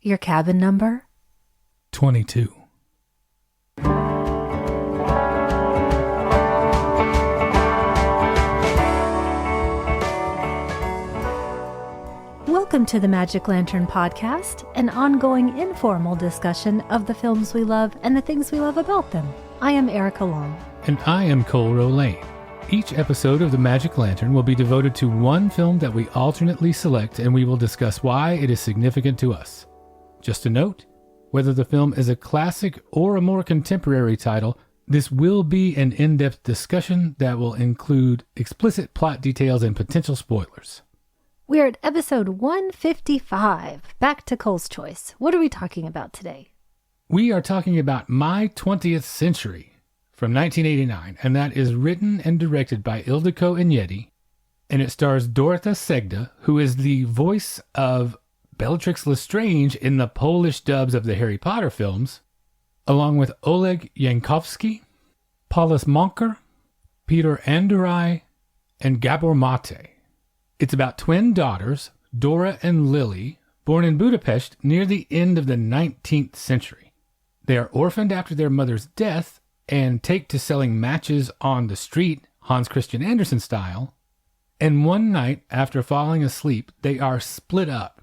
Your cabin number? 22. Welcome to the Magic Lantern Podcast, an ongoing informal discussion of the films we love and the things we love about them. I am Erica Long. And I am Cole Rolane. Each episode of the Magic Lantern will be devoted to one film that we alternately select, and we will discuss why it is significant to us. Just a note, whether the film is a classic or a more contemporary title, this will be an in-depth discussion that will include explicit plot details and potential spoilers. We're at episode 155. Back to Cole's choice. What are we talking about today? We are talking about My 20th Century from 1989, and that is written and directed by Ildiko Enyedi, and it stars Dorota Segda, who is the voice of Bellatrix Lestrange in the Polish dubs of the Harry Potter films, along with Oleg Yankowski, Paulus Monker, Peter Andrei, and Gabor Mate. It's about twin daughters, Dora and Lily, born in Budapest near the end of the 19th century. They are orphaned after their mother's death and take to selling matches on the street, Hans Christian Andersen style, and one night after falling asleep, they are split up,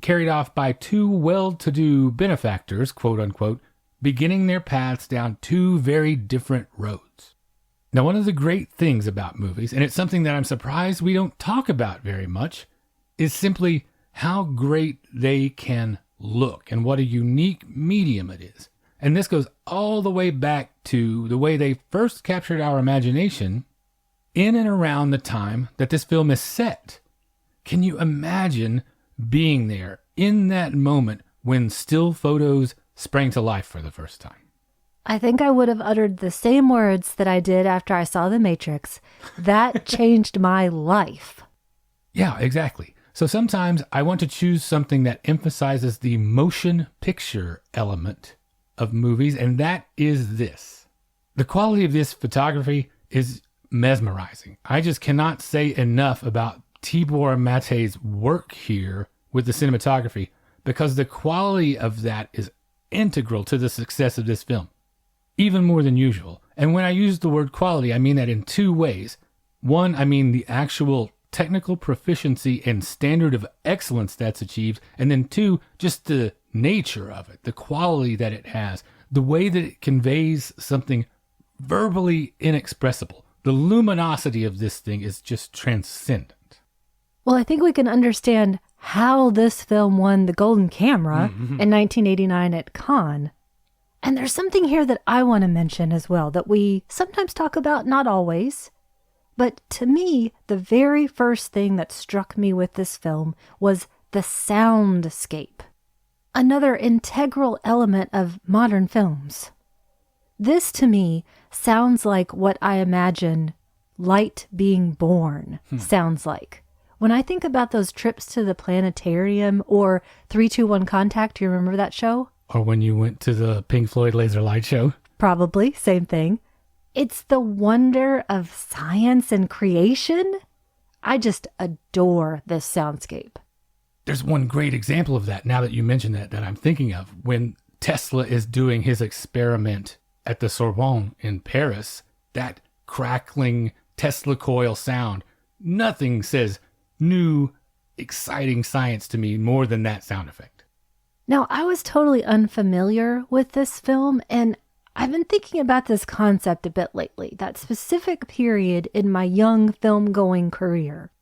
carried off by two well-to-do benefactors, quote-unquote, beginning their paths down two very different roads. Now, one of the great things about movies, and it's something that I'm surprised we don't talk about very much, is simply how great they can look and what a unique medium it is. And this goes all the way back to the way they first captured our imagination in and around the time that this film is set. Can you imagine being there in that moment when still photos sprang to life for the first time? I think I would have uttered the same words that I did after I saw The Matrix. That changed my life. Yeah, exactly. So sometimes I want to choose something that emphasizes the motion picture element of movies, and that is this. The quality of this photography is mesmerizing. I just cannot say enough about Tibor Mate's work here with the cinematography, because the quality of that is integral to the success of this film, even more than usual. And when I use the word quality, I mean that in two ways. One, I mean the actual technical proficiency and standard of excellence that's achieved. And then two, just the nature of it, the quality that it has, the way that it conveys something verbally inexpressible. The luminosity of this thing is just transcendent. Well, I think we can understand how this film won the Golden Camera in 1989 at Cannes. And there's something here that I want to mention as well that we sometimes talk about, not always. But to me, the very first thing that struck me with this film was the soundscape, another integral element of modern films. This, to me, sounds like what I imagine light being born sounds like. When I think about those trips to the planetarium or 3-2-1 Contact, you remember that show? Or when you went to the Pink Floyd Laser Light Show. Probably, same thing. It's the wonder of science and creation. I just adore this soundscape. There's one great example of that, now that you mention that I'm thinking of. When Tesla is doing his experiment at the Sorbonne in Paris, that crackling Tesla coil sound, nothing says new, exciting science to me more than that sound effect. Now, I was totally unfamiliar with this film, and I've been thinking about this concept a bit lately, that specific period in my young film-going career.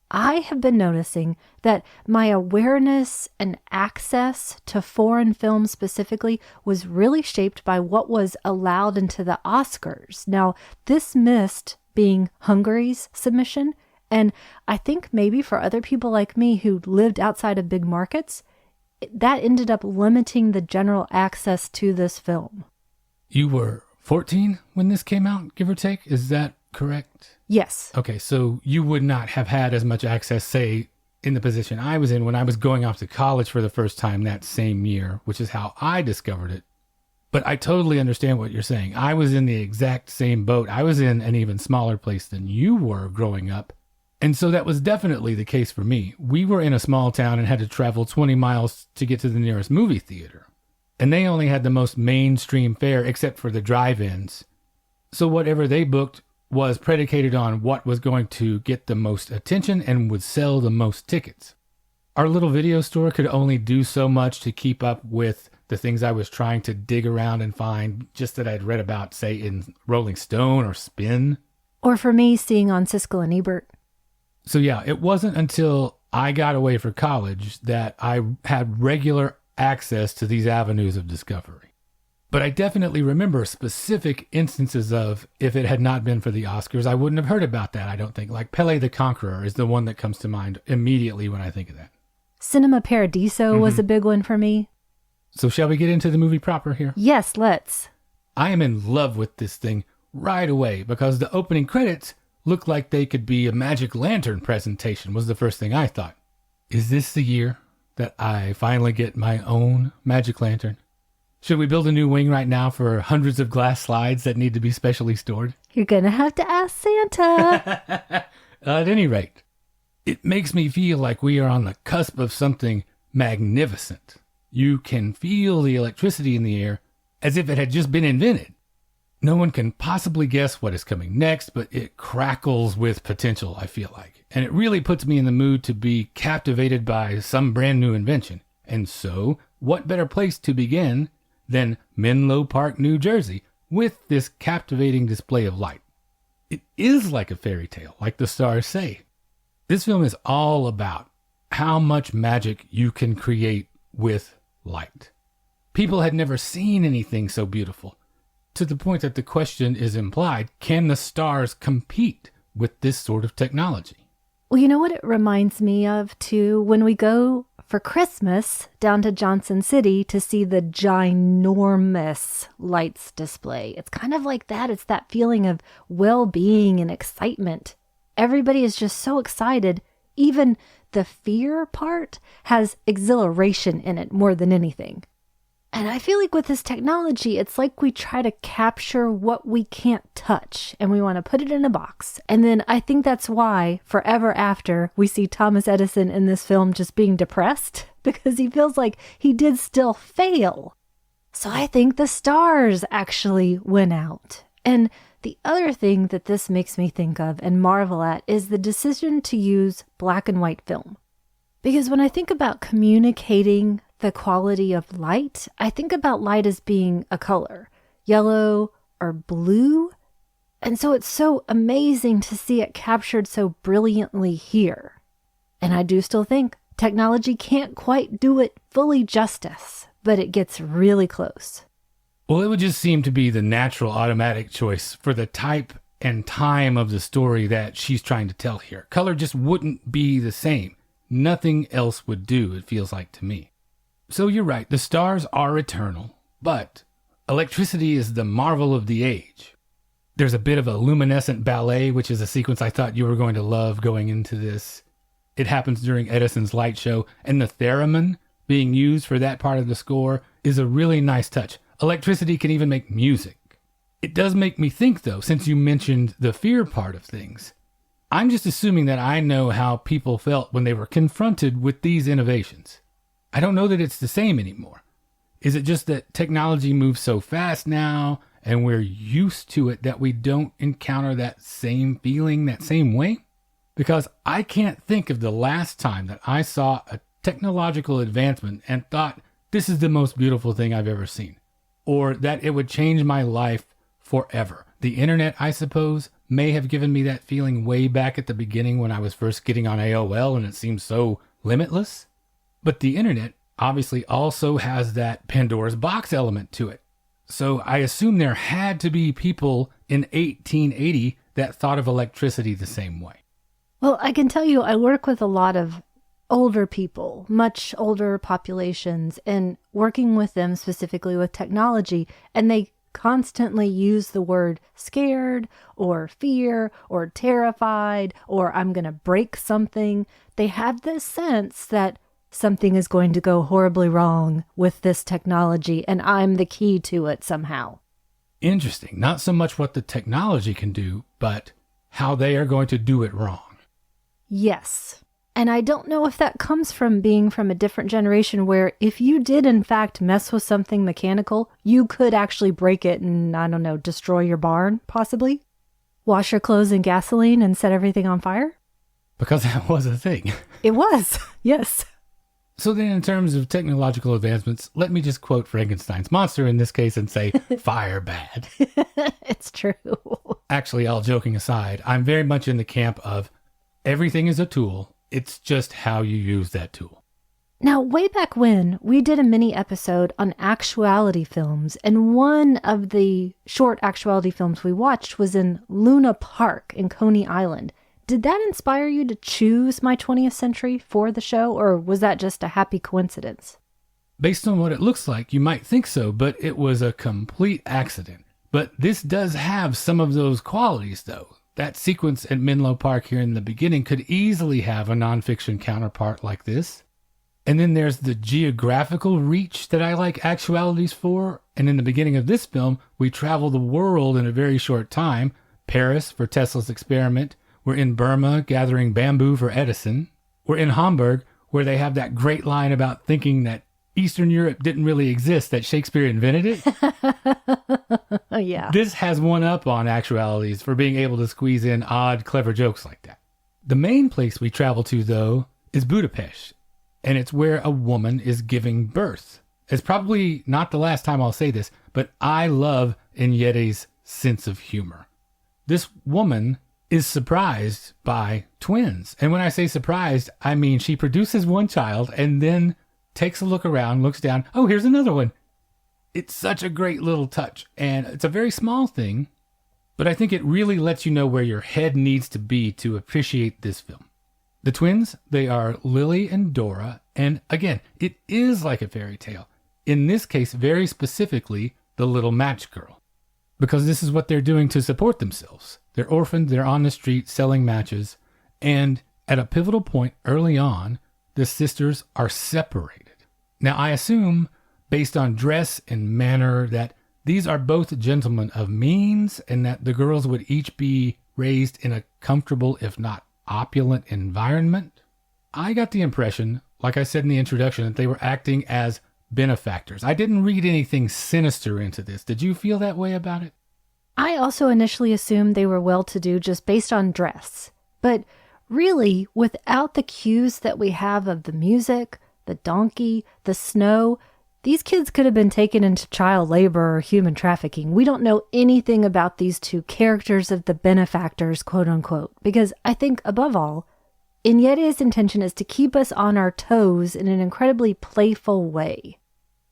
I have been noticing that my awareness and access to foreign films specifically was really shaped by what was allowed into the Oscars. Now, this missed being Hungary's submission, and I think maybe for other people like me who lived outside of big markets, that ended up limiting the general access to this film. You were 14 when this came out, give or take? Is that correct? Yes. Okay, so you would not have had as much access, say, in the position I was in when I was going off to college for the first time that same year, which is how I discovered it. But I totally understand what you're saying. I was in the exact same boat. I was in an even smaller place than you were growing up. And so that was definitely the case for me. We were in a small town and had to travel 20 miles to get to the nearest movie theater. And they only had the most mainstream fare except for the drive-ins. So whatever they booked was predicated on what was going to get the most attention and would sell the most tickets. Our little video store could only do so much to keep up with the things I was trying to dig around and find just that I'd read about, say, in Rolling Stone or Spin. Or for me, seeing on Siskel and Ebert. So yeah, it wasn't until I got away for college that I had regular access to these avenues of discovery. But I definitely remember specific instances of, if it had not been for the Oscars, I wouldn't have heard about that, I don't think. Like Pele the Conqueror is the one that comes to mind immediately when I think of that. Cinema Paradiso was a big one for me. So shall we get into the movie proper here? Yes, let's. I am in love with this thing right away because the opening credits look like they could be a Magic Lantern presentation, was the first thing I thought. Is this the year that I finally get my own Magic Lantern? Should we build a new wing right now for hundreds of glass slides that need to be specially stored? You're going to have to ask Santa. At any rate, it makes me feel like we are on the cusp of something magnificent. You can feel the electricity in the air as if it had just been invented. No one can possibly guess what is coming next, but it crackles with potential, I feel like. And it really puts me in the mood to be captivated by some brand new invention. And so, what better place to begin than Menlo Park, New Jersey, with this captivating display of light. It is like a fairy tale, like the stars say. This film is all about how much magic you can create with light. People had never seen anything so beautiful, to the point that the question is implied, can the stars compete with this sort of technology? Well, you know what it reminds me of, too? When we go for Christmas down to Johnson City to see the ginormous lights display. It's kind of like that. It's that feeling of well-being and excitement. Everybody is just so excited. Even the fear part has exhilaration in it more than anything. And I feel like with this technology, it's like we try to capture what we can't touch and we want to put it in a box. And then I think that's why forever after we see Thomas Edison in this film just being depressed because he feels like he did still fail. So I think the stars actually went out. And the other thing that this makes me think of and marvel at is the decision to use black and white film. Because when I think about communicating the quality of light, I think about light as being a color, yellow or blue. And so it's so amazing to see it captured so brilliantly here. And I do still think technology can't quite do it fully justice, but it gets really close. Well, it would just seem to be the natural automatic choice for the type and time of the story that she's trying to tell here. Color just wouldn't be the same. Nothing else would do, it feels like to me. So you're right, the stars are eternal, but electricity is the marvel of the age. There's a bit of a luminescent ballet, which is a sequence I thought you were going to love going into this. It happens during Edison's light show, and the theremin being used for that part of the score is a really nice touch. Electricity can even make music. It does make me think, though, since you mentioned the fear part of things. I'm just assuming that I know how people felt when they were confronted with these innovations. I don't know that it's the same anymore. Is it just that technology moves so fast now and we're used to it that we don't encounter that same feeling, that same way? Because I can't think of the last time that I saw a technological advancement and thought, this is the most beautiful thing I've ever seen. Or that it would change my life forever. The internet, I suppose, may have given me that feeling way back at the beginning when I was first getting on AOL and it seemed so limitless. But the internet obviously also has that Pandora's box element to it. So I assume there had to be people in 1880 that thought of electricity the same way. Well, I can tell you, I work with a lot of older people, much older populations, and working with them specifically with technology, and they constantly use the word scared or fear or terrified or I'm going to break something. They have this sense that something is going to go horribly wrong with this technology and I'm the key to it somehow. Interesting. Not so much what the technology can do, but how they are going to do it wrong. Yes. And I don't know if that comes from being from a different generation where if you did in fact mess with something mechanical, you could actually break it and, I don't know, destroy your barn, possibly. Wash your clothes in gasoline and set everything on fire? Because that was a thing. It was, yes. So then in terms of technological advancements, let me just quote Frankenstein's monster in this case and say, fire bad. It's true. Actually, all joking aside, I'm very much in the camp of everything is a tool. It's just how you use that tool. Now, way back when, we did a mini episode on actuality films, and one of the short actuality films we watched was in Luna Park in Coney Island. Did that inspire you to choose My 20th Century for the show, or was that just a happy coincidence? Based on what it looks like, you might think so, but it was a complete accident. But this does have some of those qualities, though. That sequence at Menlo Park here in the beginning could easily have a nonfiction counterpart like this. And then there's the geographical reach that I like actualities for. And in the beginning of this film, we travel the world in a very short time. Paris for Tesla's experiment. We're in Burma gathering bamboo for Edison. We're in Hamburg, where they have that great line about thinking that Eastern Europe didn't really exist, that Shakespeare invented it. Oh, yeah. This has one up on actualities for being able to squeeze in odd, clever jokes like that. The main place we travel to, though, is Budapest, and it's where a woman is giving birth. It's probably not the last time I'll say this, but I love Iñárritu's sense of humor. This woman is surprised by twins. And when I say surprised, I mean she produces one child and then takes a look around, looks down, oh, here's another one. It's such a great little touch, and it's a very small thing, but I think it really lets you know where your head needs to be to appreciate this film. The twins, they are Lily and Dora, and again, it is like a fairy tale. In this case, very specifically, the little match girl. Because this is what they're doing to support themselves. They're orphaned, they're on the street selling matches, and at a pivotal point early on, the sisters are separated. Now, I assume, based on dress and manner, that these are both gentlemen of means and that the girls would each be raised in a comfortable, if not opulent, environment. I got the impression, like I said in the introduction, that they were acting as benefactors. I didn't read anything sinister into this. Did you feel that way about it? I also initially assumed they were well-to-do just based on dress. But really, without the cues that we have of the music, the donkey, the snow, these kids could have been taken into child labor or human trafficking. We don't know anything about these two characters of the benefactors, quote unquote, because I think, above all, Iñárritu's intention is to keep us on our toes in an incredibly playful way.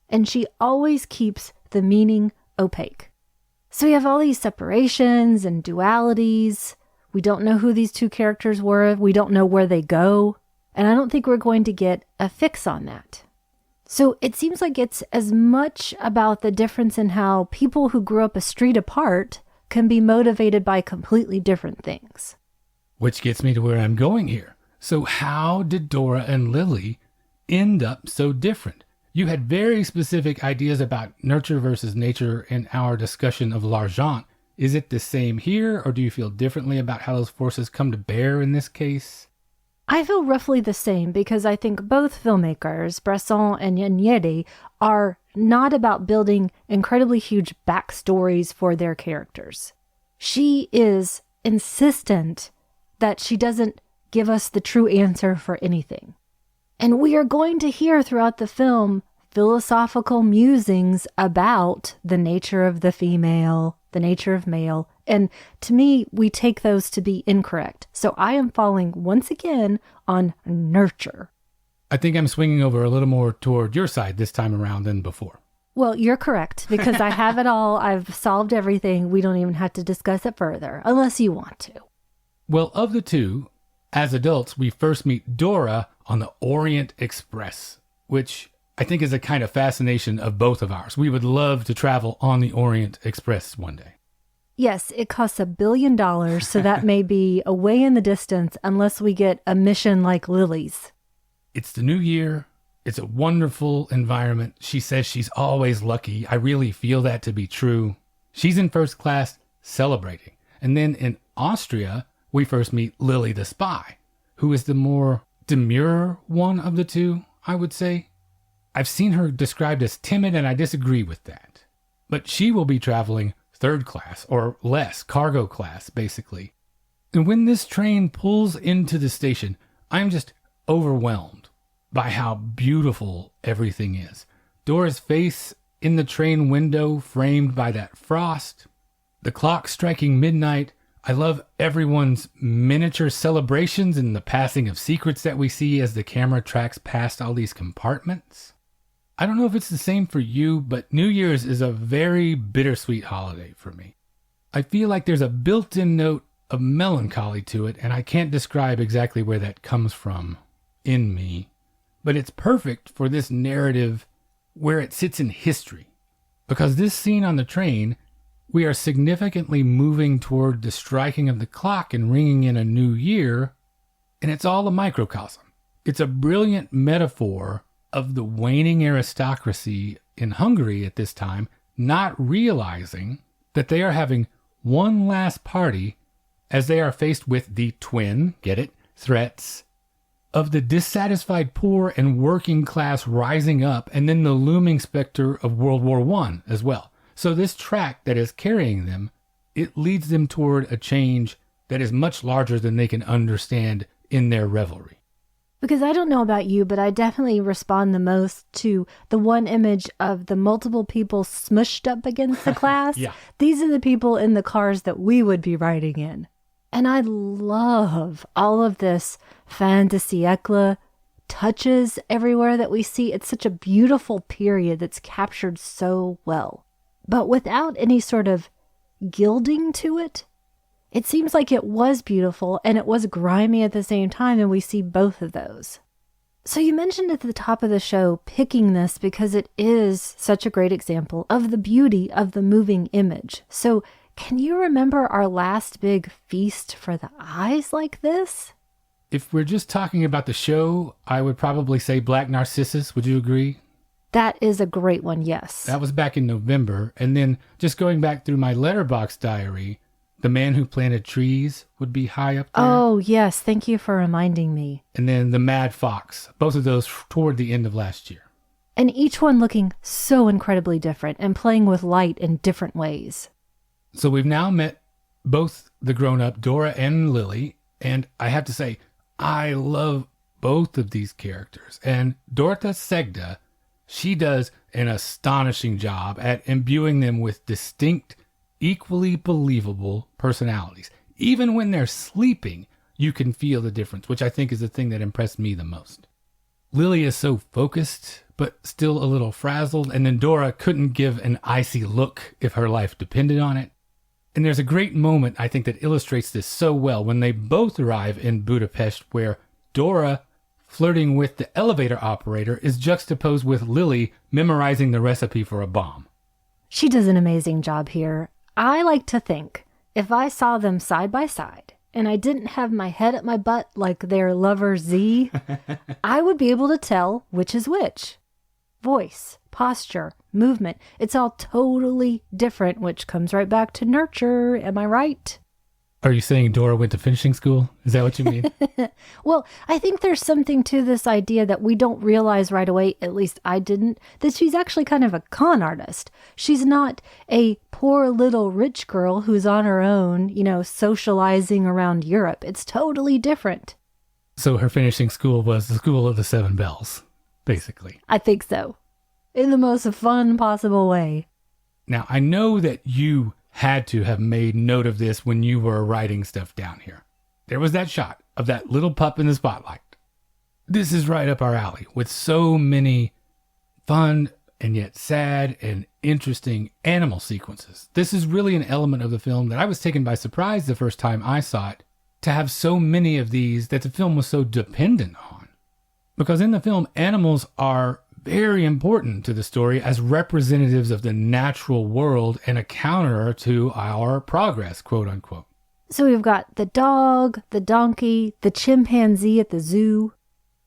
And she always keeps the meaning opaque. So we have all these separations and dualities. We don't know who these two characters were. We don't know where they go. And I don't think we're going to get a fix on that. So it seems like it's as much about the difference in how people who grew up a street apart can be motivated by completely different things. Which gets me to where I'm going here. So how did Dora and Lily end up so different? You had very specific ideas about nurture versus nature in our discussion of L'Argent. Is it the same here, or do you feel differently about how those forces come to bear in this case? I feel roughly the same because I think both filmmakers, Bresson and Iñárritu, are not about building incredibly huge backstories for their characters. She is insistent that she doesn't give us the true answer for anything. And we are going to hear throughout the film philosophical musings about the nature of the female, the nature of male. And to me, we take those to be incorrect. So I am falling once again on nurture. I think I'm swinging over a little more toward your side this time around than before. Well, you're correct because I have it all. I've solved everything. We don't even have to discuss it further unless you want to. Well, of the two, as adults, we first meet Dora on the Orient Express, which I think is a kind of fascination of both of ours. We would love to travel on the Orient Express one day. Yes, it costs $1 billion, so that may be away in the distance unless we get a mission like Lily's. It's the new year. It's a wonderful environment. She says she's always lucky. I really feel that to be true. She's in first class celebrating. And then in Austria, we first meet Lily the spy, who is the more demure one of the two, I would say. I've seen her described as timid, and I disagree with that. But she will be traveling third class, or less, cargo class, basically. And when this train pulls into the station, I'm just overwhelmed by how beautiful everything is. Dora's face in the train window framed by that frost, the clock striking midnight. I love everyone's miniature celebrations and the passing of secrets that we see as the camera tracks past all these compartments. I don't know if it's the same for you, but New Year's is a very bittersweet holiday for me. I feel like there's a built-in note of melancholy to it, and I can't describe exactly where that comes from in me. But it's perfect for this narrative where it sits in history. Because this scene on the train, we are significantly moving toward the striking of the clock and ringing in a new year, and it's all a microcosm. It's a brilliant metaphor of the waning aristocracy in Hungary at this time, not realizing that they are having one last party as they are faced with the twin, get it, threats of the dissatisfied poor and working class rising up, and then the looming specter of World War I as well. So this track that is carrying them, it leads them toward a change that is much larger than they can understand in their revelry. Because I don't know about you, but I definitely respond the most to the one image of the multiple people smushed up against the class. Yeah. These are the people in the cars that we would be riding in. And I love all of this fin de siècle touches everywhere that we see. It's such a beautiful period that's captured so well, but without any sort of gilding to it. It seems like it was beautiful and it was grimy at the same time, and we see both of those. So you mentioned at the top of the show picking this because it is such a great example of the beauty of the moving image. So can you remember our last big feast for the eyes like this? If we're just talking about the show, I would probably say Black Narcissus. Would you agree? That is a great one, yes. That was back in November. And then just going back through my letterbox diary, The Man Who Planted Trees would be high up there. Oh, yes. Thank you for reminding me. And then The Mad Fox. Both of those toward the end of last year. And each one looking so incredibly different and playing with light in different ways. So we've now met both the grown-up Dora and Lily. And I have to say, I love both of these characters. And Dorota Segda, she does an astonishing job at imbuing them with distinct, equally believable personalities. Even when they're sleeping, you can feel the difference, which I think is the thing that impressed me the most. Lily is so focused, but still a little frazzled, and then Dora couldn't give an icy look if her life depended on it. And there's a great moment, I think, that illustrates this so well when they both arrive in Budapest, where Dora, flirting with the elevator operator, is juxtaposed with Lily memorizing the recipe for a bomb. She does an amazing job here. I like to think if I saw them side by side and I didn't have my head at my butt like their lover Z, I would be able to tell which is which. Voice, posture, movement, it's all totally different, which comes right back to nurture. Am I right? Are you saying Dora went to finishing school? Is that what you mean? Well, I think there's something to this idea that we don't realize right away, at least I didn't, that she's actually kind of a con artist. She's not a poor little rich girl who's on her own, socializing around Europe. It's totally different. So her finishing school was the School of the Seven Bells, basically. I think so. In the most fun possible way. Now, I know that you had to have made note of this when you were writing stuff down here. There was that shot of that little pup in the spotlight. This is right up our alley with so many fun and yet sad and interesting animal sequences. This is really an element of the film that I was taken by surprise the first time I saw it, to have so many of these that the film was so dependent on. Because in the film, animals are very important to the story as representatives of the natural world and a counter to our progress, quote unquote. So we've got the dog, the donkey, the chimpanzee at the zoo.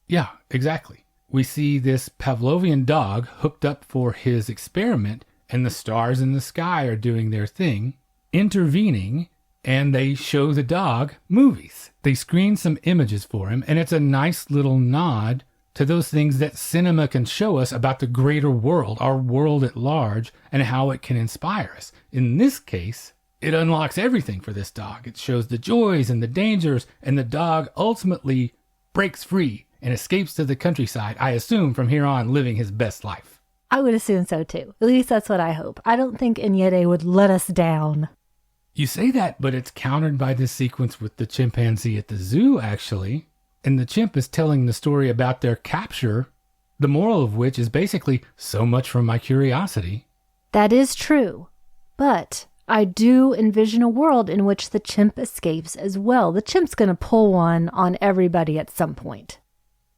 Yeah, exactly. We see this Pavlovian dog hooked up for his experiment, and the stars in the sky are doing their thing, intervening and they show the dog movies. They screen some images for him, and it's a nice little nod to those things that cinema can show us about the greater world, our world at large, and how it can inspire us. In this case, it unlocks everything for this dog. It shows the joys and the dangers, and the dog ultimately breaks free and escapes to the countryside, I assume from here on living his best life. I would assume so too. At least that's what I hope. I don't think Inyete would let us down. You say that, but it's countered by this sequence with the chimpanzee at the zoo, actually. And the chimp is telling the story about their capture, the moral of which is basically, so much for my curiosity. That is true. But I do envision a world in which the chimp escapes as well. The chimp's going to pull one on everybody at some point.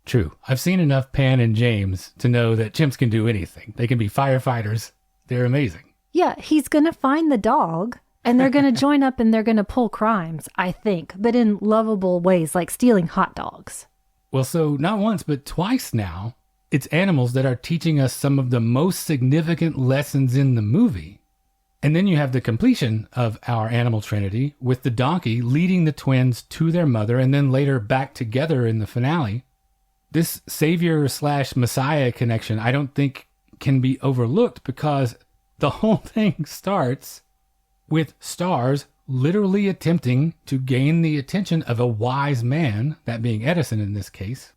True. I've seen enough Pan and James to know that chimps can do anything. They can be firefighters. They're amazing. Yeah, he's going to find the dog, and they're going to join up and they're going to pull crimes, I think, but in lovable ways, like stealing hot dogs. Well, so not once, but twice now, it's animals that are teaching us some of the most significant lessons in the movie. And then you have the completion of our animal trinity with the donkey leading the twins to their mother and then later back together in the finale. This savior/messiah connection, I don't think can be overlooked because the whole thing starts with stars literally attempting to gain the attention of a wise man, that being Edison in this case,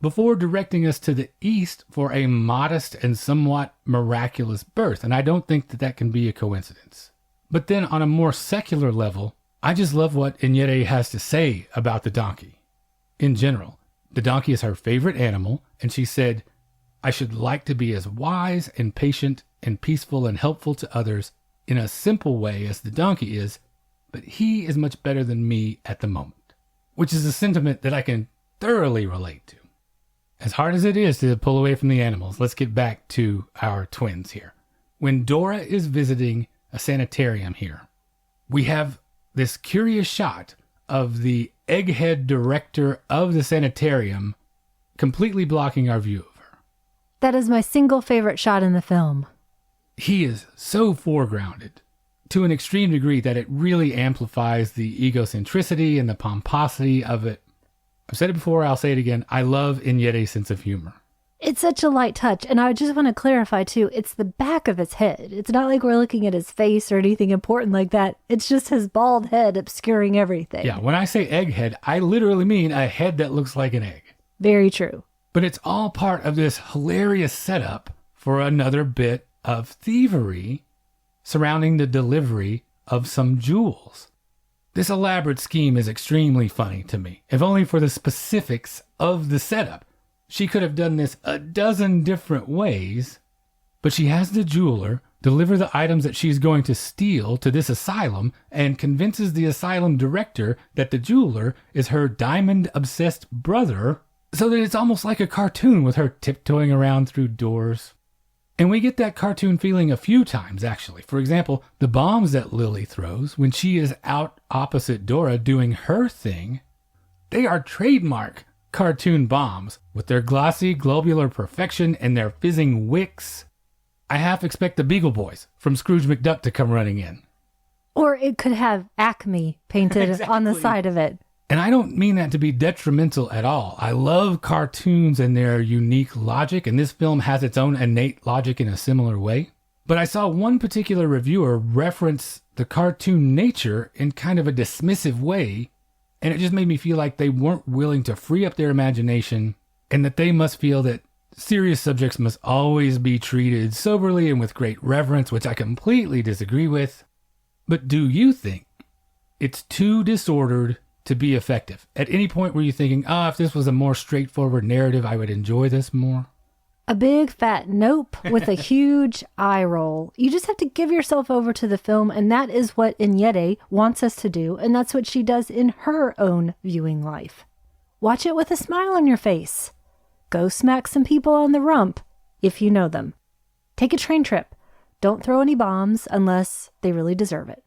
before directing us to the east for a modest and somewhat miraculous birth. And I don't think that that can be a coincidence. But then on a more secular level, I just love what Inyete has to say about the donkey. In general, the donkey is her favorite animal, and she said, I should like to be as wise and patient and peaceful and helpful to others in a simple way as the donkey is, but he is much better than me at the moment, which is a sentiment that I can thoroughly relate to. As hard as it is to pull away from the animals, let's get back to our twins here. When Dora is visiting a sanitarium here, we have this curious shot of the egghead director of the sanitarium completely blocking our view of her. That is my single favorite shot in the film. He is so foregrounded to an extreme degree that it really amplifies the egocentricity and the pomposity of it. I've said it before, I'll say it again. I love Inyete's sense of humor. It's such a light touch, and I just want to clarify too, it's the back of his head. It's not like we're looking at his face or anything important like that. It's just his bald head obscuring everything. Yeah, when I say egghead, I literally mean a head that looks like an egg. Very true. But it's all part of this hilarious setup for another bit of thievery surrounding the delivery of some jewels. This elaborate scheme is extremely funny to me, if only for the specifics of the setup. She could have done this a dozen different ways, but she has the jeweler deliver the items that she's going to steal to this asylum and convinces the asylum director that the jeweler is her diamond-obsessed brother, so that it's almost like a cartoon with her tiptoeing around through doors. And we get that cartoon feeling a few times, actually. For example, the bombs that Lily throws when she is out opposite Dora doing her thing, they are trademark cartoon bombs with their glossy globular perfection and their fizzing wicks. I half expect the Beagle Boys from Scrooge McDuck to come running in. Or it could have Acme painted Exactly. on the side of it. And I don't mean that to be detrimental at all. I love cartoons and their unique logic, and this film has its own innate logic in a similar way. But I saw one particular reviewer reference the cartoon nature in kind of a dismissive way, and it just made me feel like they weren't willing to free up their imagination, and that they must feel that serious subjects must always be treated soberly and with great reverence, which I completely disagree with. But do you think it's too disordered to be effective? At any point were you thinking, if this was a more straightforward narrative, I would enjoy this more? A big fat nope with a huge eye roll. You just have to give yourself over to the film, and that is what Inyete wants us to do, and that's what she does in her own viewing life. Watch it with a smile on your face. Go smack some people on the rump, if you know them. Take a train trip. Don't throw any bombs unless they really deserve it.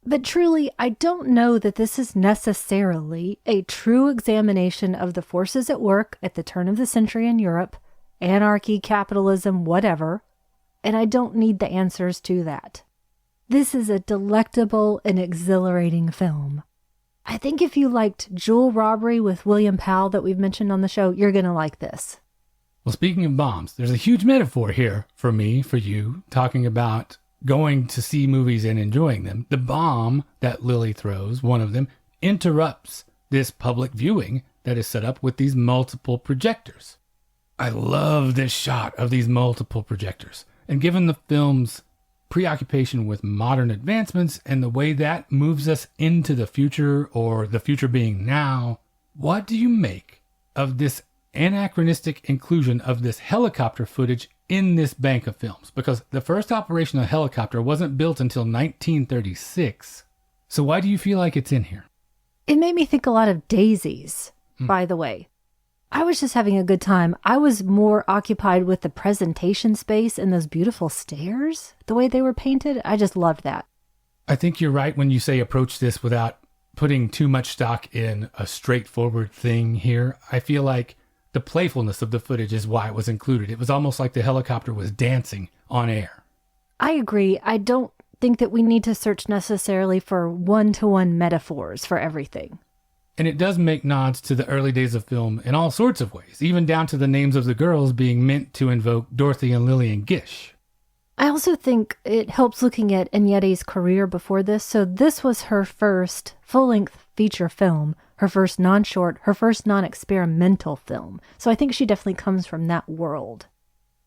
But truly, I don't know that this is necessarily a true examination of the forces at work at the turn of the century in Europe, anarchy, capitalism, whatever, and I don't need the answers to that. This is a delectable and exhilarating film. I think if you liked Jewel Robbery with William Powell that we've mentioned on the show, you're going to like this. Well, speaking of bombs, there's a huge metaphor here for me, for you, talking about going to see movies and enjoying them. The bomb that Lily throws, one of them, interrupts this public viewing that is set up with these multiple projectors. I love this shot of these multiple projectors. And given the film's preoccupation with modern advancements and the way that moves us into the future, or the future being now, what do you make of this anachronistic inclusion of this helicopter footage in this bank of films? Because the first operational helicopter wasn't built until 1936. So why do you feel like it's in here? It made me think a lot of Daisies, by the way. I was just having a good time. I was more occupied with the presentation space and those beautiful stairs, the way they were painted. I just loved that. I think you're right when you say approach this without putting too much stock in a straightforward thing here. I feel like the playfulness of the footage is why it was included. It was almost like the helicopter was dancing on air. I agree. I don't think that we need to search necessarily for one-to-one metaphors for everything. And it does make nods to the early days of film in all sorts of ways, even down to the names of the girls being meant to invoke Dorothy and Lillian Gish. I also think it helps looking at Agnetti's career before this. So this was her first full-length feature film, her first non-short, her first non-experimental film. So I think she definitely comes from that world.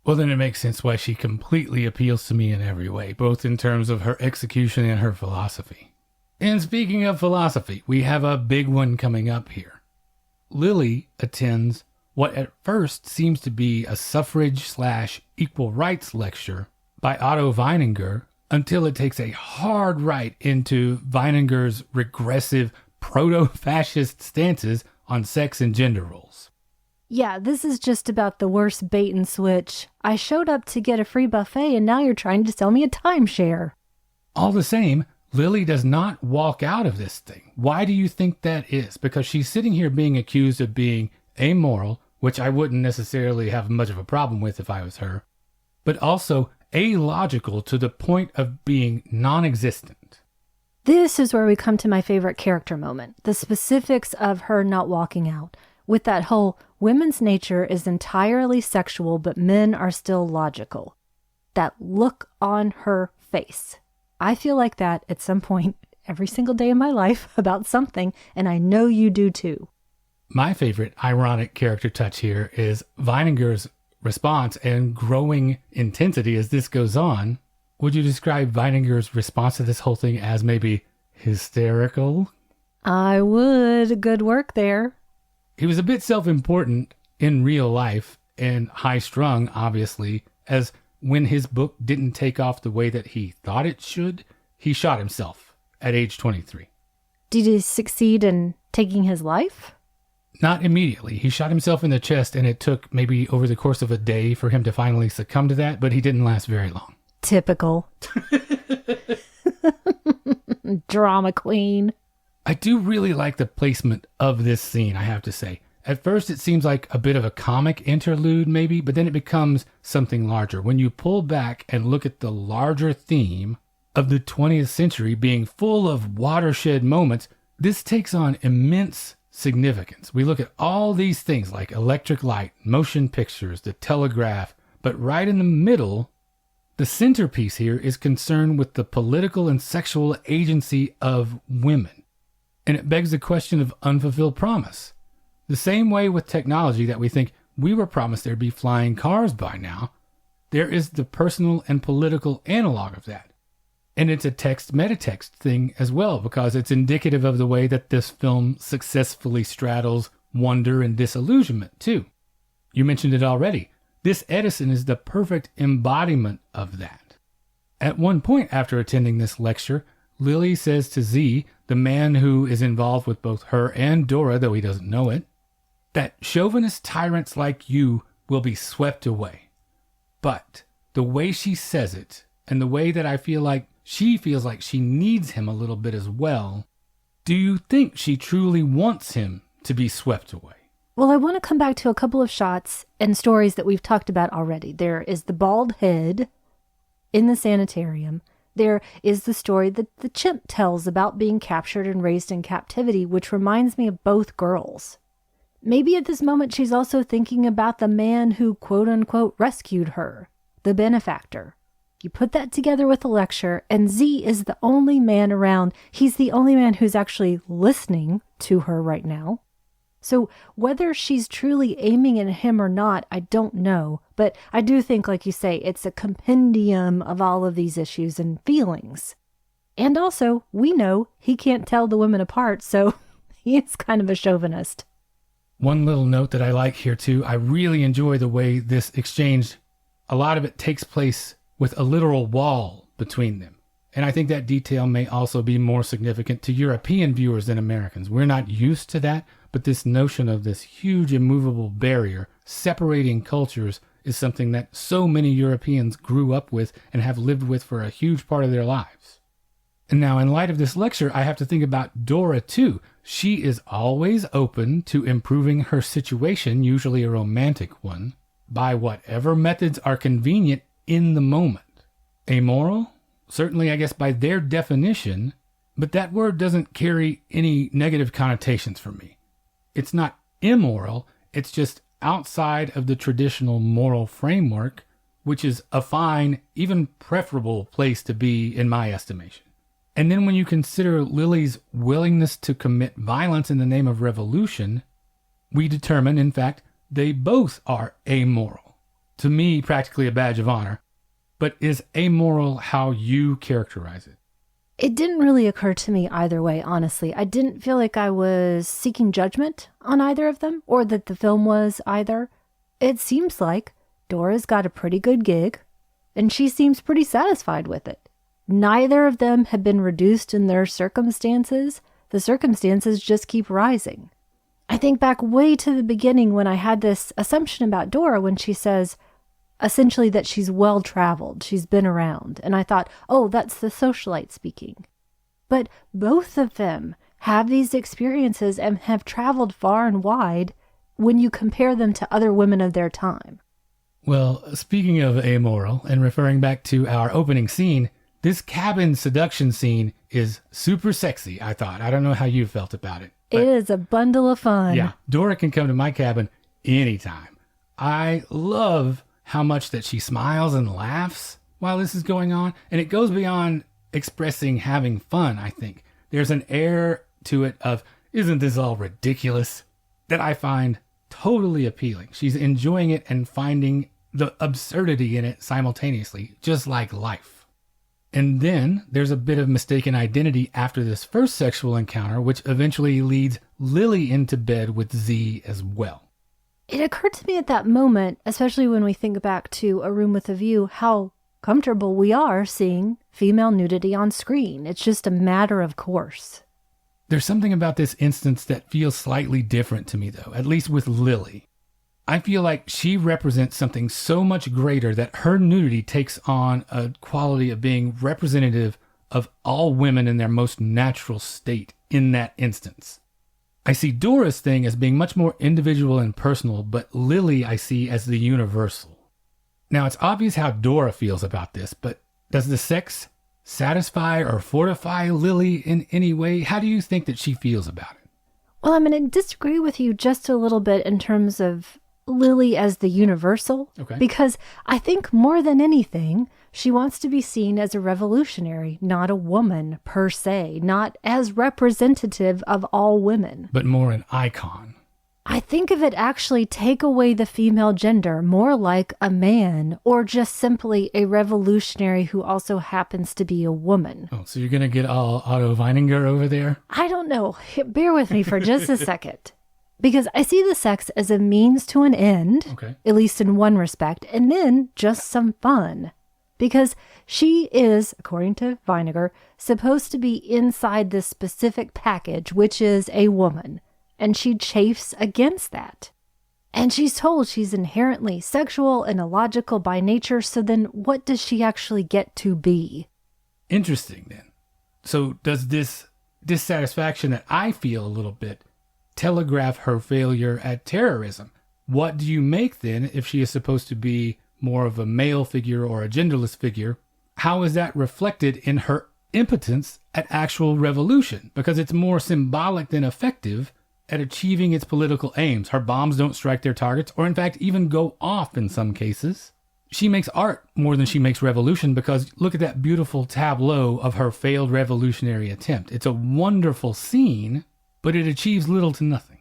Well, then it makes sense why she completely appeals to me in every way, both in terms of her execution and her philosophy. And speaking of philosophy, we have a big one coming up here. Lily attends what at first seems to be a suffrage/equal rights lecture by Otto Weininger, until it takes a hard right into Weininger's regressive proto-fascist stances on sex and gender roles. Yeah, this is just about the worst bait and switch. I showed up to get a free buffet and now you're trying to sell me a timeshare. All the same, Lily does not walk out of this thing. Why do you think that is? Because she's sitting here being accused of being amoral, which I wouldn't necessarily have much of a problem with if I was her, but also alogical to the point of being non-existent. This is where we come to my favorite character moment, the specifics of her not walking out, with that whole women's nature is entirely sexual, but men are still logical. That look on her face. I feel like that at some point every single day in my life about something, and I know you do too. My favorite ironic character touch here is Weininger's response and growing intensity as this goes on. Would you describe Weininger's response to this whole thing as maybe hysterical? I would. Good work there. He was a bit self-important in real life and high-strung, obviously, as when his book didn't take off the way that he thought it should, he shot himself at age 23. Did he succeed in taking his life? Not immediately. He shot himself in the chest, and it took maybe over the course of a day for him to finally succumb to that, but he didn't last very long. Typical. Drama queen. I do really like the placement of this scene, I have to say. At first, it seems like a bit of a comic interlude, maybe, but then it becomes something larger. When you pull back and look at the larger theme of the 20th century being full of watershed moments, this takes on immense significance. We look at all these things like electric light, motion pictures, the telegraph, but right in the middle, the centerpiece here is concerned with the political and sexual agency of women. And it begs the question of unfulfilled promise. The same way with technology that we think we were promised there'd be flying cars by now, there is the personal and political analog of that. And it's a text-metatext thing as well, because it's indicative of the way that this film successfully straddles wonder and disillusionment, too. You mentioned it already. This Edison is the perfect embodiment of that. At one point after attending this lecture, Lily says to Z, the man who is involved with both her and Dora, though he doesn't know it, that chauvinist tyrants like you will be swept away. But the way she says it, and the way that I feel like she feels like she needs him a little bit as well, do you think she truly wants him to be swept away? Well, I want to come back to a couple of shots and stories that we've talked about already. There is the bald head in the sanitarium. There is the story that the chimp tells about being captured and raised in captivity, which reminds me of both girls. Maybe at this moment she's also thinking about the man who quote-unquote rescued her, the benefactor. You put that together with the lecture, and Z is the only man around. He's the only man who's actually listening to her right now. So whether she's truly aiming at him or not, I don't know. But I do think, like you say, it's a compendium of all of these issues and feelings. And also, we know he can't tell the women apart, so he is kind of a chauvinist. One little note that I like here too, I really enjoy the way this exchange, a lot of it takes place with a literal wall between them. And I think that detail may also be more significant to European viewers than Americans. We're not used to that, but this notion of this huge immovable barrier separating cultures is something that so many Europeans grew up with and have lived with for a huge part of their lives. And now, in light of this lecture, I have to think about Dora too. She is always open to improving her situation, usually a romantic one, by whatever methods are convenient in the moment. Amoral? Certainly, I guess, by their definition, but that word doesn't carry any negative connotations for me. It's not immoral, it's just outside of the traditional moral framework, which is a fine, even preferable place to be in my estimation. And then when you consider Lily's willingness to commit violence in the name of revolution, we determine, in fact, they both are amoral. To me, practically a badge of honor. But is amoral how you characterize it? It didn't really occur to me either way, honestly. I didn't feel like I was seeking judgment on either of them, or that the film was either. It seems like Dora's got a pretty good gig, and she seems pretty satisfied with it. Neither of them have been reduced in their circumstances. The circumstances just keep rising. I think back way to the beginning when I had this assumption about Dora when she says, essentially that she's well-traveled, she's been around. And I thought, oh, that's the socialite speaking. But both of them have these experiences and have traveled far and wide when you compare them to other women of their time. Well, speaking of amoral and referring back to our opening scene, this cabin seduction scene is super sexy, I thought. I don't know how you felt about it. It is a bundle of fun. Yeah, Dora can come to my cabin anytime. I love how much that she smiles and laughs while this is going on. And it goes beyond expressing having fun, I think. There's an air to it of, isn't this all ridiculous? That I find totally appealing. She's enjoying it and finding the absurdity in it simultaneously, just like life. And then there's a bit of mistaken identity after this first sexual encounter, which eventually leads Lily into bed with Z as well. It occurred to me at that moment, especially when we think back to A Room with a View, how comfortable we are seeing female nudity on screen. It's just a matter of course. There's something about this instance that feels slightly different to me, though, at least with Lily. I feel like she represents something so much greater that her nudity takes on a quality of being representative of all women in their most natural state in that instance. I see Dora's thing as being much more individual and personal, but Lily I see as the universal. Now, it's obvious how Dora feels about this, but does the sex satisfy or fortify Lily in any way? How do you think that she feels about it? Well, I'm going to disagree with you just a little bit in terms of Lily as the universal, okay, because I think more than anything, she wants to be seen as a revolutionary, not a woman per se, not as representative of all women. But more an icon. I think of it actually take away the female gender, more like a man, or just simply a revolutionary who also happens to be a woman. Oh, so you're going to get all Otto Weininger over there? I don't know. Bear with me for just a second. Because I see the sex as a means to an end, okay, at least in one respect, and then just some fun. Because she is, according to Weininger, supposed to be inside this specific package, which is a woman, and she chafes against that. And she's told she's inherently sexual and illogical by nature, so then what does she actually get to be? Interesting, then. So does this dissatisfaction that I feel a little bit telegraph her failure at terrorism? What do you make then if she is supposed to be more of a male figure or a genderless figure? how is that reflected in her impotence at actual revolution? Because it's more symbolic than effective at achieving its political aims. Her bombs don't strike their targets, or in fact even go off in some cases. She makes art more than she makes revolution, because look at that beautiful tableau of her failed revolutionary attempt. It's a wonderful scene, but it achieves little to nothing.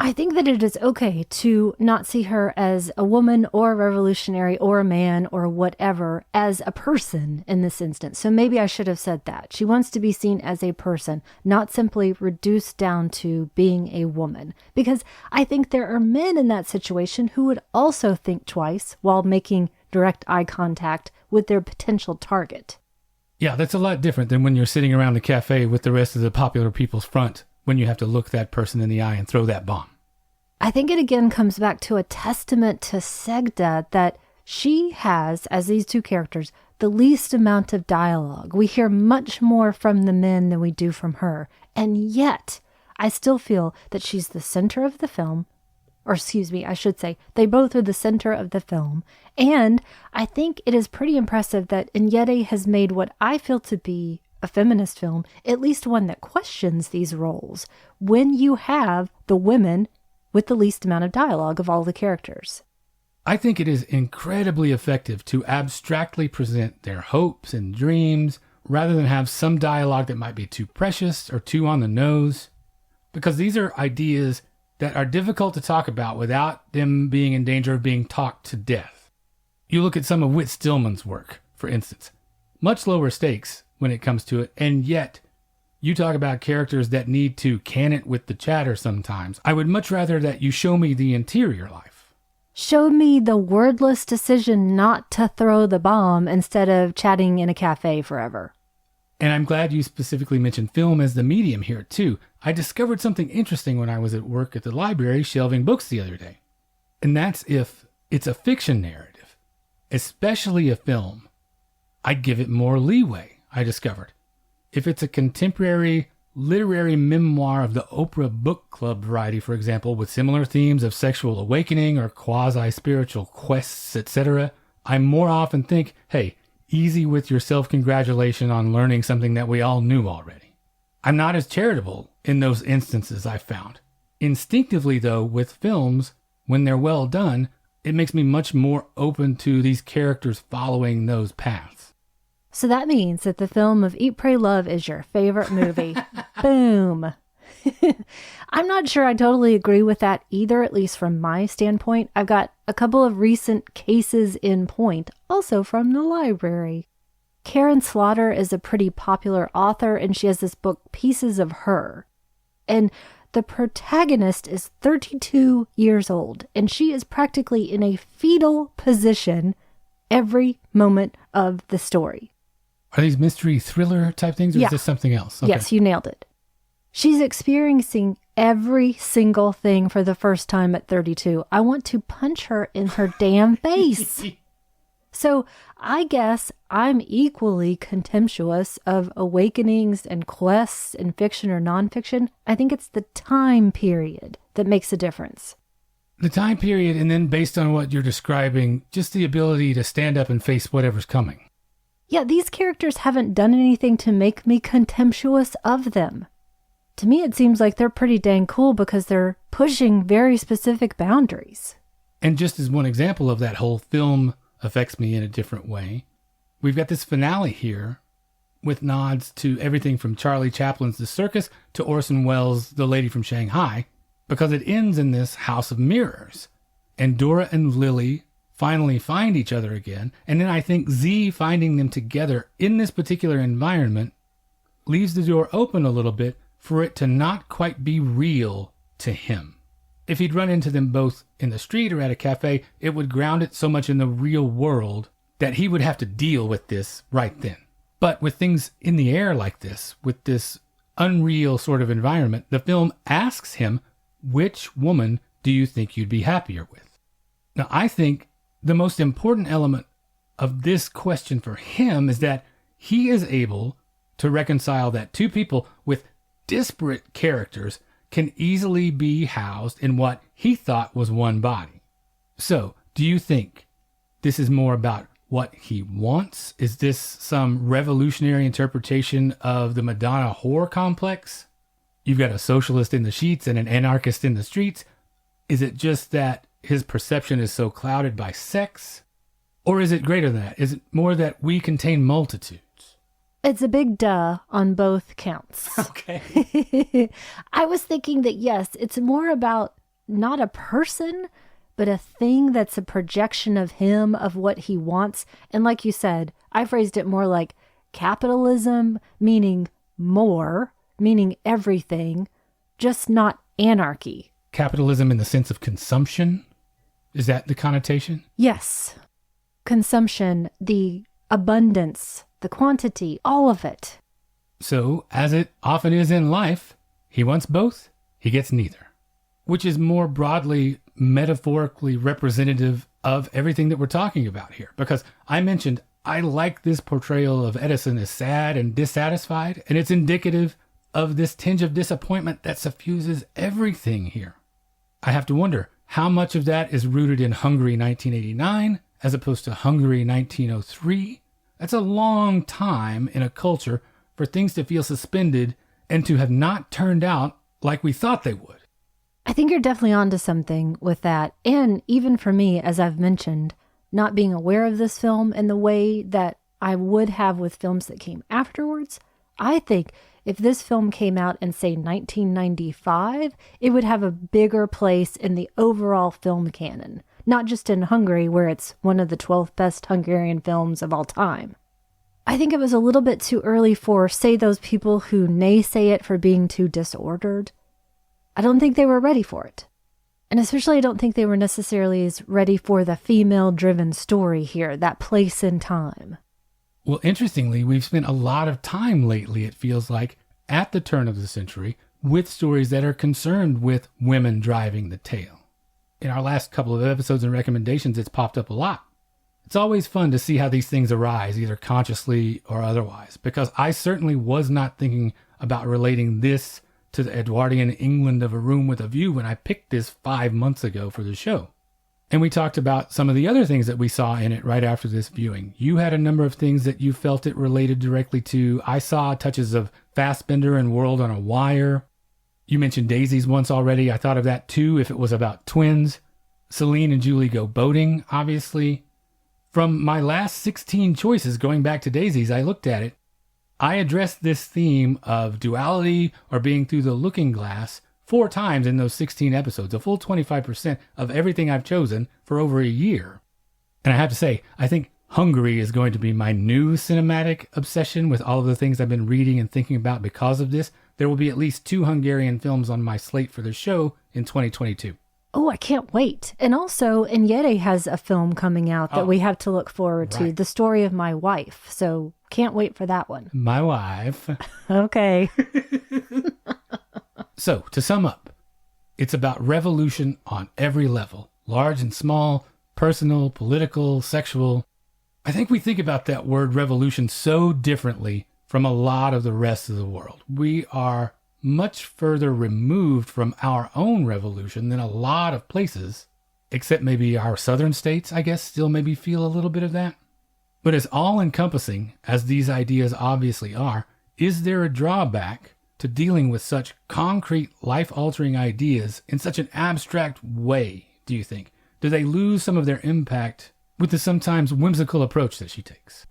I think that it is okay to not see her as a woman or a revolutionary or a man or whatever, as a person in this instance. So maybe I should have said that. She wants to be seen as a person, not simply reduced down to being a woman. Because I think there are men in that situation who would also think twice while making direct eye contact with their potential target. Yeah, that's a lot different than when you're sitting around the cafe with the rest of the popular people's front, when you have to look that person in the eye and throw that bomb. I think it again comes back to a testament to Segda that she has, as these two characters, the least amount of dialogue. We hear much more from the men than we do from her. And yet, I still feel that she's the center of the film. Or excuse me, I should say, they both are the center of the film. And I think it is pretty impressive that Nyede has made what I feel to be a feminist film, at least one that questions these roles, when you have the women with the least amount of dialogue of all the characters. I think it is incredibly effective to abstractly present their hopes and dreams rather than have some dialogue that might be too precious or too on the nose, because these are ideas that are difficult to talk about without them being in danger of being talked to death. You look at some of Whit Stillman's work, for instance, much lower stakes when it comes to it, and yet you talk about characters that need to can it with the chatter sometimes. I would much rather that you show me the interior life. Show me the wordless decision not to throw the bomb instead of chatting in a cafe forever. And I'm glad you specifically mentioned film as the medium here, too. I discovered something interesting when I was at work at the library shelving books the other day. And that's if it's a fiction narrative, especially a film, I'd give it more leeway, I discovered. If it's a contemporary literary memoir of the Oprah Book Club variety, for example, with similar themes of sexual awakening or quasi-spiritual quests, etc., I more often think, hey, easy with your self-congratulation on learning something that we all knew already. I'm not as charitable in those instances, I've found. Instinctively, though, with films, when they're well done, it makes me much more open to these characters following those paths. So that means that the film of Eat, Pray, Love is your favorite movie. Boom. I'm not sure I totally agree with that either, at least from my standpoint. I've got a couple of recent cases in point, also from the library. Karen Slaughter is a pretty popular author, and she has this book, Pieces of Her. And the protagonist is 32 years old, and she is practically in a fetal position every moment of the story. Are these mystery thriller type things, or is this something else? Okay. Yes, you nailed it. She's experiencing every single thing for the first time at 32. I want to punch her in her damn face. So I guess I'm equally contemptuous of awakenings and quests in fiction or nonfiction. I think it's the time period that makes a difference. The time period, and then based on what you're describing, just the ability to stand up and face whatever's coming. Yeah, these characters haven't done anything to make me contemptuous of them. To me, it seems like they're pretty dang cool because they're pushing very specific boundaries. And just as one example of that whole film affects me in a different way, we've got this finale here with nods to everything from Charlie Chaplin's The Circus to Orson Welles' The Lady from Shanghai, because it ends in this house of mirrors. And Dora and Lily finally find each other again. And then I think Z finding them together in this particular environment leaves the door open a little bit for it to not quite be real to him. If he'd run into them both in the street or at a cafe, it would ground it so much in the real world that he would have to deal with this right then. But with things in the air like this, with this unreal sort of environment, the film asks him, which woman do you think you'd be happier with? Now, I think the most important element of this question for him is that he is able to reconcile that two people with disparate characters can easily be housed in what he thought was one body. So, do you think this is more about what he wants? Is this some revolutionary interpretation of the Madonna whore complex? You've got a socialist in the sheets and an anarchist in the streets. Is it just that his perception is so clouded by sex? Or is it greater than that? Is it more that we contain multitudes? It's a big duh on both counts. Okay. I was thinking that, yes, it's more about not a person, but a thing that's a projection of him, of what he wants. And like you said, I phrased it more like capitalism, meaning more, meaning everything, just not anarchy. Capitalism in the sense of consumption? Is that the connotation? Yes. Consumption, the abundance, the quantity, all of it. So, as it often is in life, he wants both, he gets neither. Which is more broadly, metaphorically representative of everything that we're talking about here. Because I mentioned I like this portrayal of Edison as sad and dissatisfied, and it's indicative of this tinge of disappointment that suffuses everything here. I have to wonder how much of that is rooted in Hungary 1989 as opposed to Hungary 1903. That's a long time in a culture for things to feel suspended and to have not turned out like we thought they would. I think you're definitely onto something with that. And even for me, as I've mentioned, not being aware of this film in the way that I would have with films that came afterwards, I think if this film came out in, say, 1995, it would have a bigger place in the overall film canon. Not just in Hungary, where it's one of the 12 best Hungarian films of all time. I think it was a little bit too early for, say, those people who naysay it for being too disordered. I don't think they were ready for it. And especially I don't think they were necessarily as ready for the female-driven story here, that place in time. Well, interestingly, we've spent a lot of time lately, it feels like, at the turn of the century, with stories that are concerned with women driving the tale. In our last couple of episodes and recommendations, it's popped up a lot. It's always fun to see how these things arise, either consciously or otherwise, because I certainly was not thinking about relating this to the Edwardian England of A Room with a View when I picked this 5 months ago for the show. And we talked about some of the other things that we saw in it right after this viewing. You had a number of things that you felt it related directly to. I saw touches of Fassbender and World on a Wire. You mentioned Daisies once already. I thought of that too if it was about twins. Celine and Julie go boating, obviously. From my last 16 choices going back to Daisies, I looked at it. I addressed this theme of duality or being through the looking glass 4 times in those 16 episodes, a full 25% of everything I've chosen for over a year. And I have to say, I think Hungary is going to be my new cinematic obsession with all of the things I've been reading and thinking about because of this. There will be at least 2 Hungarian films on my slate for the show in 2022. Oh, I can't wait. And also, Enyede has a film coming out that we have to look forward to, right. The Story of My Wife. So can't wait for that one. My wife. Okay. So, to sum up, it's about revolution on every level, large and small, personal, political, sexual. I think we think about that word revolution so differently from a lot of the rest of the world. We are much further removed from our own revolution than a lot of places, except maybe our southern states, I guess, still maybe feel a little bit of that. But as all-encompassing as these ideas obviously are, is there a drawback to dealing with such concrete, life-altering ideas in such an abstract way, do you think? Do they lose some of their impact with the sometimes whimsical approach that she takes?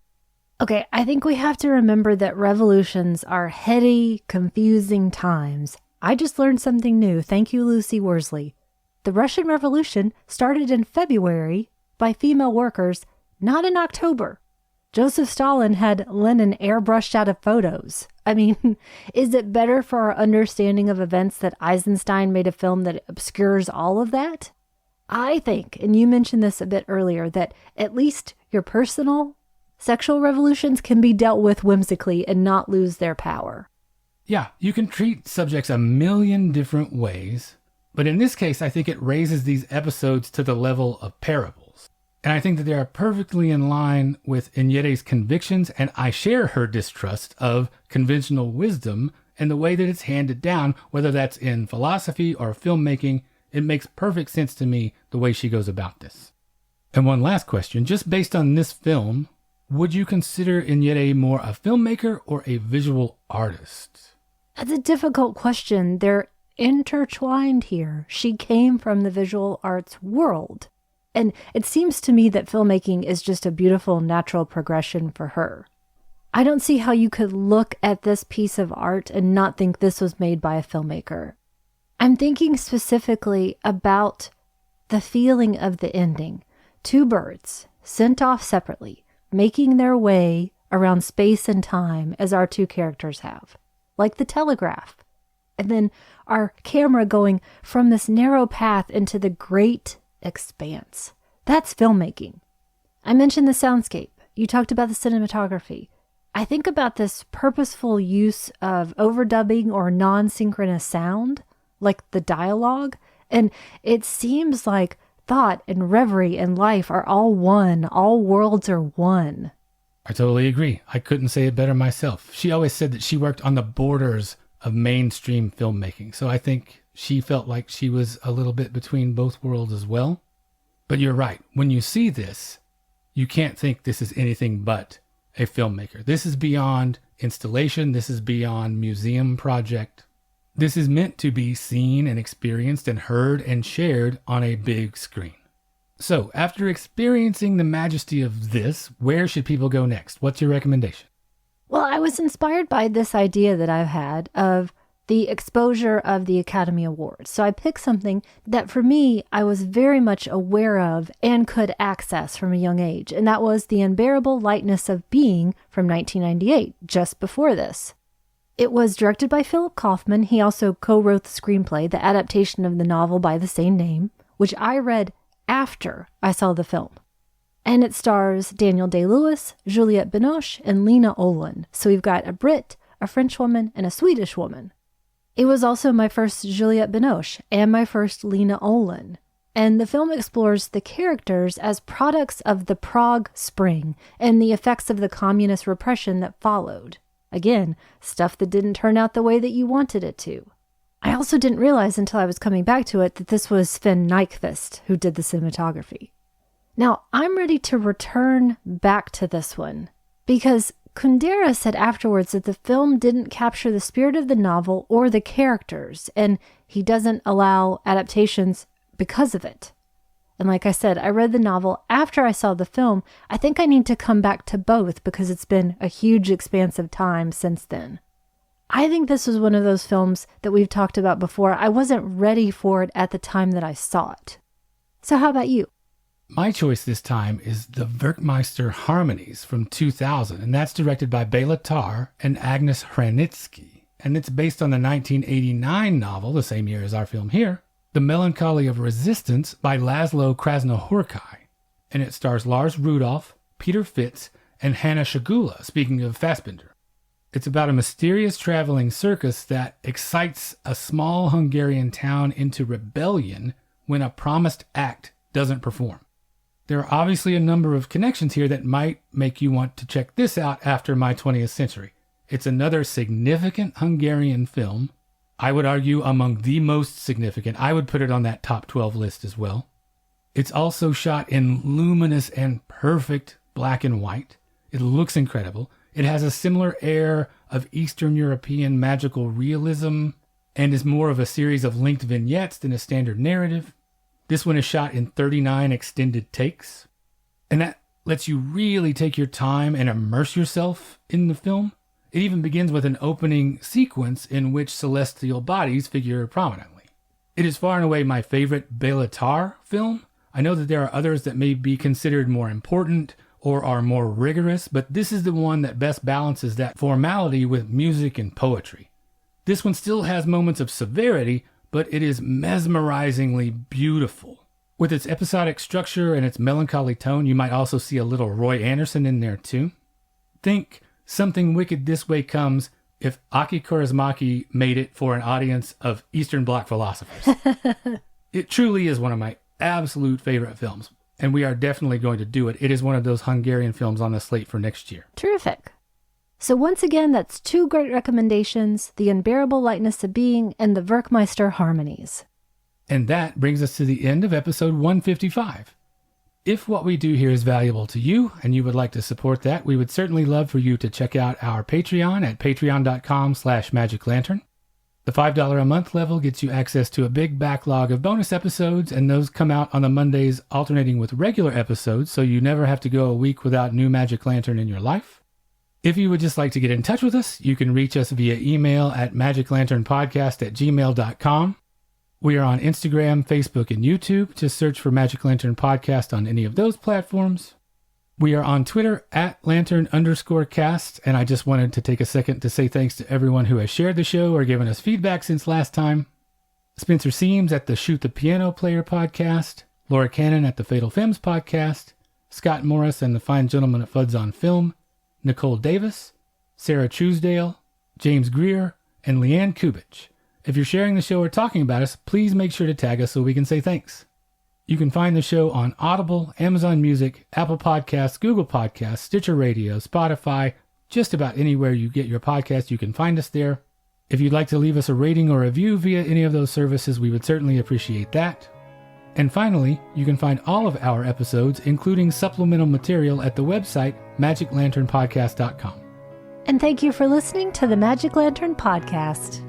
Okay, I think we have to remember that revolutions are heady, confusing times. I just learned something new. Thank you, Lucy Worsley. The Russian Revolution started in February by female workers, not in October. Joseph Stalin had Lenin airbrushed out of photos. I mean, is it better for our understanding of events that Eisenstein made a film that obscures all of that? I think, and you mentioned this a bit earlier, that at least your personal sexual revolutions can be dealt with whimsically and not lose their power. Yeah, you can treat subjects a million different ways, but in this case, I think it raises these episodes to the level of parables. And I think that they are perfectly in line with Enyede's convictions, and I share her distrust of conventional wisdom and the way that it's handed down, whether that's in philosophy or filmmaking. It makes perfect sense to me the way she goes about this. And one last question, just based on this film, would you consider Inyete more a filmmaker or a visual artist? That's a difficult question. They're intertwined here. She came from the visual arts world. And it seems to me that filmmaking is just a beautiful natural progression for her. I don't see how you could look at this piece of art and not think this was made by a filmmaker. I'm thinking specifically about the feeling of the ending. Two birds, sent off separately, making their way around space and time as our two characters have, like the telegraph. And then our camera going from this narrow path into the great expanse. That's filmmaking. I mentioned the soundscape. You talked about the cinematography. I think about this purposeful use of overdubbing or non-synchronous sound, like the dialogue, and it seems like thought and reverie and life are all one. All worlds are one. I totally agree. I couldn't say it better myself. She always said that she worked on the borders of mainstream filmmaking, so I think she felt like she was a little bit between both worlds as well. But you're right. When you see this, you can't think this is anything but a filmmaker. This is beyond installation. This is beyond museum project. This is meant to be seen and experienced and heard and shared on a big screen. So, after experiencing the majesty of this, where should people go next? What's your recommendation? Well, I was inspired by this idea that I've had of the exposure of the Academy Awards. So I picked something that for me, I was very much aware of and could access from a young age. And that was The Unbearable Lightness of Being from 1998, just before this. It was directed by Philip Kaufman. He also co-wrote the screenplay, the adaptation of the novel by the same name, which I read after I saw the film. And it stars Daniel Day-Lewis, Juliette Binoche, and Lena Olin. So we've got a Brit, a French woman, and a Swedish woman. It was also my first Juliette Binoche and my first Lena Olin. And the film explores the characters as products of the Prague Spring and the effects of the communist repression that followed. Again, stuff that didn't turn out the way that you wanted it to. I also didn't realize until I was coming back to it that this was Sven Nykvist who did the cinematography. Now, I'm ready to return back to this one because Kundera said afterwards that the film didn't capture the spirit of the novel or the characters, and he doesn't allow adaptations because of it. And like I said, I read the novel after I saw the film. I think I need to come back to both because it's been a huge expanse of time since then. I think this was one of those films that we've talked about before. I wasn't ready for it at the time that I saw it. So how about you? My choice this time is the Werkmeister Harmonies from 2000, and that's directed by Bela Tarr and Agnes Hranitsky. And it's based on the 1989 novel, the same year as our film here, The Melancholy of Resistance by Laszlo Krasnohorkai. And it stars Lars Rudolph, Peter Fitz, and Hanna Shagula, speaking of Fassbinder. It's about a mysterious traveling circus that excites a small Hungarian town into rebellion when a promised act doesn't perform. There are obviously a number of connections here that might make you want to check this out after My 20th Century. It's another significant Hungarian film. I would argue among the most significant. I would put it on that top 12 list as well. It's also shot in luminous and perfect black and white. It looks incredible. It has a similar air of Eastern European magical realism and is more of a series of linked vignettes than a standard narrative. This one is shot in 39 extended takes, and that lets you really take your time and immerse yourself in the film. It even begins with an opening sequence in which celestial bodies figure prominently. It is far and away my favorite Bela Tarr film. I know that there are others that may be considered more important or are more rigorous, but this is the one that best balances that formality with music and poetry. This one still has moments of severity, but it is mesmerizingly beautiful. With its episodic structure and its melancholy tone, you might also see a little Roy Andersson in there too. Think Something Wicked This Way Comes if Aki Kaurismäki made it for an audience of Eastern Bloc philosophers. It truly is one of my absolute favorite films, and we are definitely going to do it. It is one of those Hungarian films on the slate for next year. Terrific. So once again, that's two great recommendations, The Unbearable Lightness of Being and the Werkmeister Harmonies. And that brings us to the end of episode 155. If what we do here is valuable to you and you would like to support that, we would certainly love for you to check out our Patreon at patreon.com/magiclantern. The $5 a month level gets you access to a big backlog of bonus episodes, and those come out on the Mondays alternating with regular episodes, so you never have to go a week without new Magic Lantern in your life. If you would just like to get in touch with us, you can reach us via email at magiclanternpodcast@gmail.com. We are on Instagram, Facebook, and YouTube. Just search for Magic Lantern Podcast on any of those platforms. We are on Twitter at Lantern_cast, and I just wanted to take a second to say thanks to everyone who has shared the show or given us feedback since last time. Spencer Seams at the Shoot the Piano Player Podcast, Laura Cannon at the Fatal Femmes Podcast, Scott Morris and the Fine Gentleman at Fuds on Film, Nicole Davis, Sarah Truesdale, James Greer, and Leanne Kubich. If you're sharing the show or talking about us, please make sure to tag us so we can say thanks. You can find the show on Audible, Amazon Music, Apple Podcasts, Google Podcasts, Stitcher Radio, Spotify, just about anywhere you get your podcast, you can find us there. If you'd like to leave us a rating or review via any of those services, we would certainly appreciate that. And finally, you can find all of our episodes, including supplemental material, at the website magiclanternpodcast.com. And thank you for listening to the Magic Lantern Podcast.